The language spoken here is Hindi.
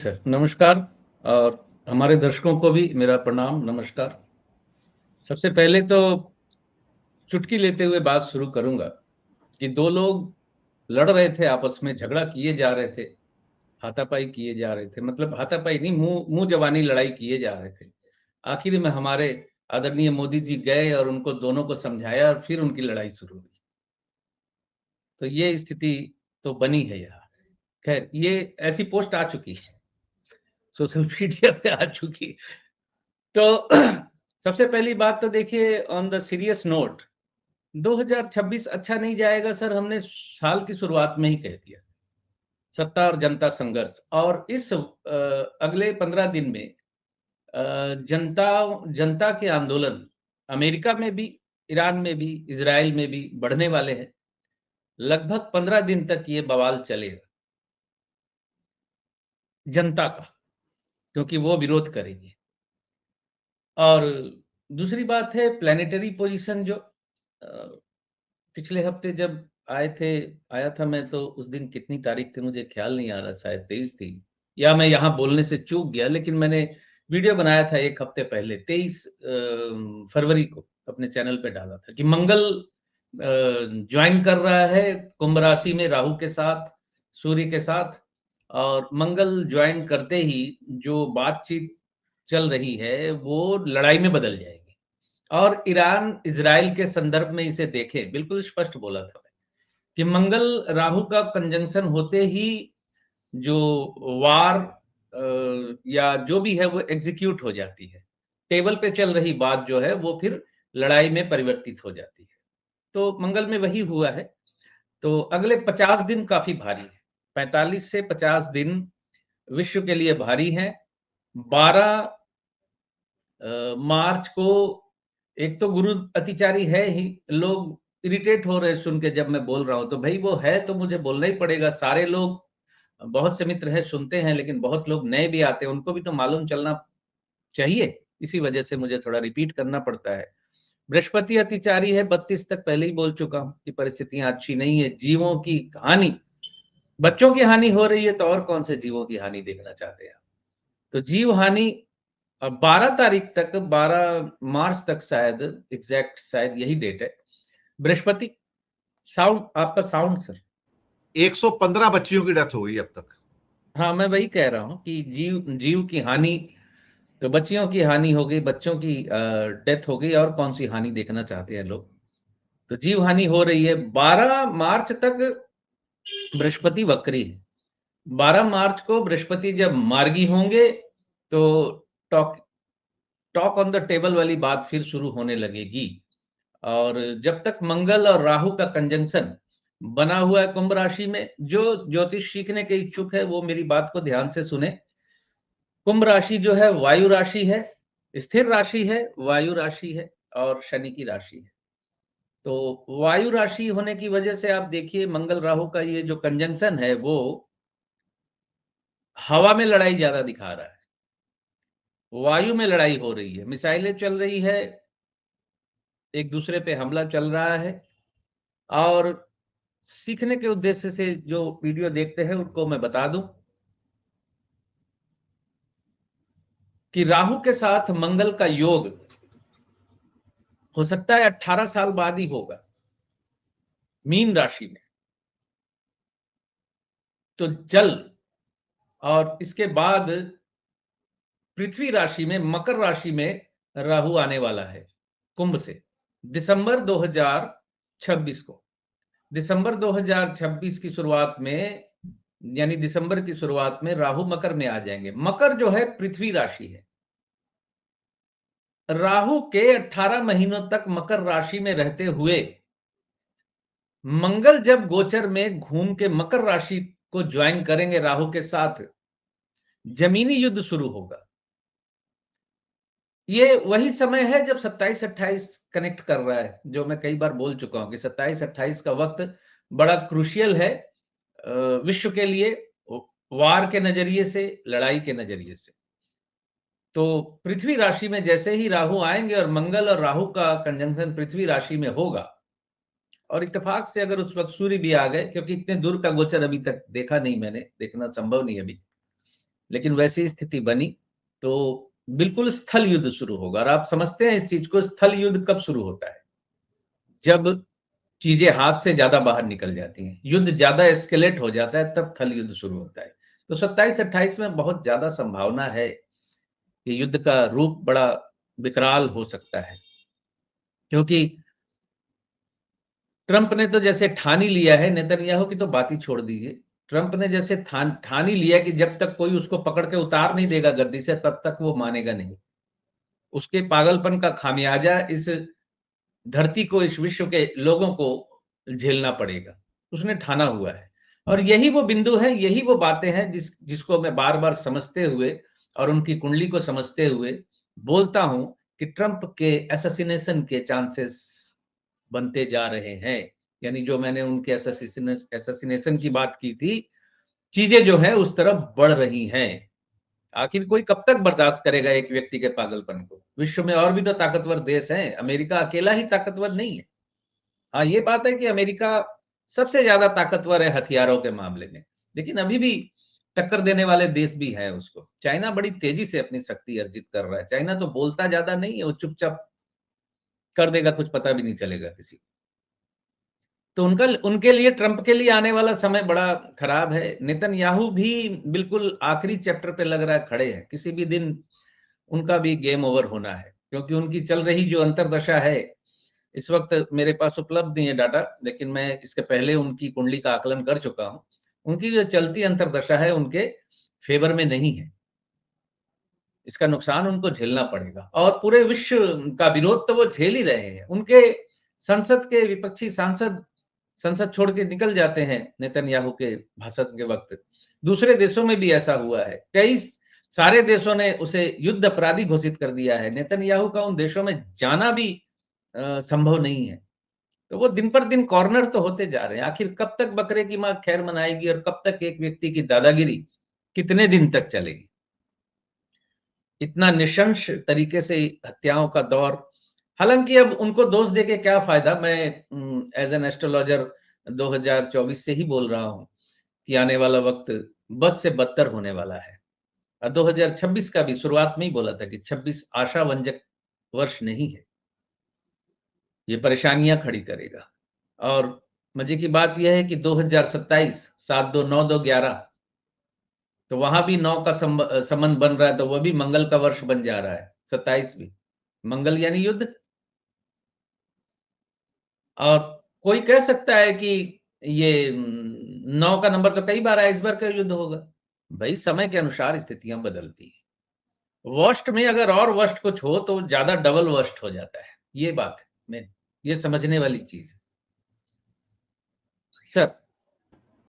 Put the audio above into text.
सर नमस्कार। और हमारे दर्शकों को भी मेरा प्रणाम नमस्कार। सबसे पहले तो चुटकी लेते हुए बात शुरू करूंगा कि दो लोग लड़ रहे थे, आपस में झगड़ा किए जा रहे थे, हाथापाई किए जा रहे थे, मतलब हाथापाई नहीं, मुंह मुंह जबानी लड़ाई किए जा रहे थे। आखिर में हमारे आदरणीय मोदी जी गए और उनको दोनों को समझाया और फिर उनकी लड़ाई शुरू हुई। तो ये स्थिति तो बनी है यहाँ। खैर, ये ऐसी पोस्ट आ चुकी है, सोशल मीडिया पे आ चुकी। तो सबसे पहली बात तो देखिए, ऑन द सीरियस नोट, 2026 अच्छा नहीं जाएगा सर, हमने साल की शुरुआत में ही कह दिया। सत्ता और जनता संघर्ष, और इस अगले 15 दिन में जनता जनता के आंदोलन अमेरिका में भी, ईरान में भी, इज़राइल में भी बढ़ने वाले हैं। लगभग 15 दिन तक ये बवाल चलेगा जनता का, क्योंकि वो विरोध करेगी। और दूसरी बात है प्लैनेटरी पोजीशन, जो पिछले हफ्ते जब आया था मैं, तो उस दिन कितनी तारीख थी मुझे ख्याल नहीं आ रहा, शायद 23 थी, या मैं यहाँ बोलने से चूक गया, लेकिन मैंने वीडियो बनाया था 1 हफ्ते पहले 23 फरवरी को अपने चैनल पे डाला था कि मंगल जॉइन कर रहा है कुंभ राशि में राहु के साथ, सूर्य के साथ। और मंगल जॉइन करते ही जो बातचीत चल रही है वो लड़ाई में बदल जाएगी। और ईरान इज़राइल के संदर्भ में इसे देखें, बिल्कुल स्पष्ट बोला था मैं कि मंगल राहु का कंजंक्शन होते ही जो वार या जो भी है वो एग्जीक्यूट हो जाती है। टेबल पे चल रही बात जो है वो फिर लड़ाई में परिवर्तित हो जाती है। तो मंगल में वही हुआ है। तो अगले 50 दिन काफी भारी है। 45 से 50 दिन विश्व के लिए भारी हैं। 12 मार्च को, एक तो गुरु अतिचारी है ही, लोग इरिटेट हो रहे हैं सुन के जब मैं बोल रहा हूं, तो भाई वो है तो मुझे बोलना ही पड़ेगा। सारे लोग, बहुत से मित्र हैं सुनते हैं, लेकिन बहुत लोग नए भी आते हैं, उनको भी तो मालूम चलना चाहिए। इसी वजह से मुझे थोड़ा रिपीट करना पड़ता है। बृहस्पति अतिचारी है 32 तक, पहले ही बोल चुका हूं कि परिस्थितियां अच्छी नहीं है। जीवों की हानि, बच्चों की हानि हो रही है, तो और कौन से जीवों की हानि देखना चाहते हैं? तो जीव हानि 12 तारीख तक, 12 मार्च तक शायद, एग्जैक्ट शायद यही डेट है। बृहस्पति, साउंड आपका साउंड सर। 115 बच्चियों की डेथ हो गई अब तक। हाँ, मैं वही कह रहा हूँ कि जीव जीव की हानि, तो बच्चियों की हानि हो गई, बच्चों की डेथ हो गई, और कौन सी हानि देखना चाहते हैं लोग? तो जीव हानि हो रही है। 12 मार्च तक बृहस्पति वक्री है। 12 मार्च को बृहस्पति जब मार्गी होंगे, तो talk talk on the table वाली बात फिर शुरू होने लगेगी। और जब तक मंगल और राहु का कंजंक्शन बना हुआ है कुंभ राशि में, जो ज्योतिष सीखने के इच्छुक है वो मेरी बात को ध्यान से सुने। कुंभ राशि जो है वायु राशि है, स्थिर राशि है, वायु राशि है, और शनि की राशि है। तो वायु राशि होने की वजह से आप देखिए, मंगल राहु का ये जो कंजंक्शन है वो हवा में लड़ाई ज्यादा दिखा रहा है। वायु में लड़ाई हो रही है, मिसाइलें चल रही है, एक दूसरे पे हमला चल रहा है। और सीखने के उद्देश्य से जो वीडियो देखते हैं उनको मैं बता दूं कि राहु के साथ मंगल का योग हो सकता है 18 साल बाद ही होगा, मीन राशि में। तो जल, और इसके बाद पृथ्वी राशि में, मकर राशि में राहु आने वाला है कुंभ से, दिसंबर 2026 को। दिसंबर 2026 की शुरुआत में, यानी दिसंबर की शुरुआत में राहु मकर में आ जाएंगे। मकर जो है पृथ्वी राशि है। राहु के 18 महीनों तक मकर राशि में रहते हुए मंगल जब गोचर में घूम के मकर राशि को ज्वाइन करेंगे राहु के साथ, जमीनी युद्ध शुरू होगा। ये वही समय है जब 27-28 कनेक्ट कर रहा है, जो मैं कई बार बोल चुका हूं कि 27-28 का वक्त बड़ा क्रूशियल है विश्व के लिए, वार के नजरिए से, लड़ाई के नजरिए से। तो पृथ्वी राशि में जैसे ही राहु आएंगे और मंगल और राहु का कंजंक्शन पृथ्वी राशि में होगा, और इत्तेफाक से अगर उस वक्त सूर्य भी आ गए, क्योंकि इतने दूर का गोचर अभी तक देखा नहीं मैंने, देखना संभव नहीं अभी, लेकिन वैसी स्थिति बनी तो बिल्कुल स्थल युद्ध शुरू होगा। और आप समझते हैं इस चीज को, स्थल युद्ध कब शुरू होता है? जब चीजें हाथ से ज्यादा बाहर निकल जाती हैं, युद्ध ज्यादा एस्केलेट हो जाता है, तब स्थल युद्ध शुरू होता है। तो 27-28 में बहुत ज्यादा संभावना है कि युद्ध का रूप बड़ा विकराल हो सकता है, क्योंकि ट्रंप ने तो जैसे ठान ही लिया है, नेतन्याहू की तो बात ही छोड़ दीजिए। ट्रंप ने जैसे ठान ही लिया कि जब तक कोई उसको पकड़ के उतार नहीं देगा गद्दी से, तब तक वो मानेगा नहीं। उसके पागलपन का खामियाजा इस धरती को, इस विश्व के लोगों को झेलना पड़ेगा। उसने ठाना हुआ है। और यही वो बिंदु है, यही वो बातें हैं जिसको मैं बार-बार समझते हुए और उनकी कुंडली को समझते हुए बोलता हूं कि ट्रंप के असैसिनेशन के चांसेस बनते जा रहे हैं। यानी जो मैंने उनके असैसिनेशन की बात की थी, चीजें जो है उस तरफ बढ़ रही हैं। आखिर कोई कब तक बर्दाश्त करेगा एक व्यक्ति के पागलपन को? विश्व में और भी तो ताकतवर देश हैं, अमेरिका अकेला ही ताकतवर नहीं है। हाँ, ये बात है कि अमेरिका सबसे ज्यादा ताकतवर है हथियारों के मामले में, लेकिन अभी भी टक्कर देने वाले देश भी हैं उसको। चाइना बड़ी तेजी से अपनी शक्ति अर्जित कर रहा है। चाइना तो बोलता ज्यादा नहीं है, वो चुपचाप कर देगा, कुछ पता भी नहीं चलेगा किसी को। तो उनका, उनके लिए, ट्रंप के लिए आने वाला समय बड़ा खराब है। नेतन्याहू भी बिल्कुल आखिरी चैप्टर पे लग रहा है खड़े हैं। किसी भी दिन उनका भी गेम ओवर होना है, क्योंकि उनकी चल रही जो अंतर्दशा है, इस वक्त मेरे पास उपलब्ध नहीं है डाटा, लेकिन मैं इसके पहले उनकी कुंडली का आकलन कर चुका हूं। उनकी जो चलती अंतर्दशा है उनके फेवर में नहीं है। इसका नुकसान उनको झेलना पड़ेगा, और पूरे विश्व का विरोध तो वो झेल ही रहे हैं। उनके संसद के विपक्षी सांसद संसद छोड़ के निकल जाते हैं नेतन्याहू के भाषण के वक्त। दूसरे देशों में भी ऐसा हुआ है। कई सारे देशों ने उसे युद्ध अपराधी घोषित कर दिया है। नेतन्याहू का उन देशों में जाना भी संभव नहीं है। तो वो दिन पर दिन कॉर्नर तो होते जा रहे हैं। आखिर कब तक बकरे की मां खैर मनाएगी, और कब तक एक व्यक्ति की दादागिरी कितने दिन तक चलेगी? इतना निशंस तरीके से हत्याओं का दौर। हालांकि अब उनको दोष देके क्या फायदा? मैं एज एन एस्ट्रोलॉजर 2024 से ही बोल रहा हूं कि आने वाला वक्त बद से बदतर होने वाला है। और 2026 का भी शुरुआत में ही बोला था कि 26 आशावंजक वर्ष नहीं है, ये परेशानियां खड़ी करेगा। और मजे की बात यह है कि 2027 7 2 9 2 11, तो वहां भी 9 का संबंध बन रहा है, तो वह भी मंगल का वर्ष बन जा रहा है। 27 भी मंगल यानी युद्ध। और कोई कह सकता है कि ये 9 का नंबर तो कई बार आया, इस बार क्या युद्ध होगा? भाई समय के अनुसार स्थितियां बदलती है। वर्स्ट में अगर और वर्स्ट कुछ हो तो ज्यादा डबल वर्स्ट हो जाता है। ये बात है, मैं ये समझने वाली चीज है सर।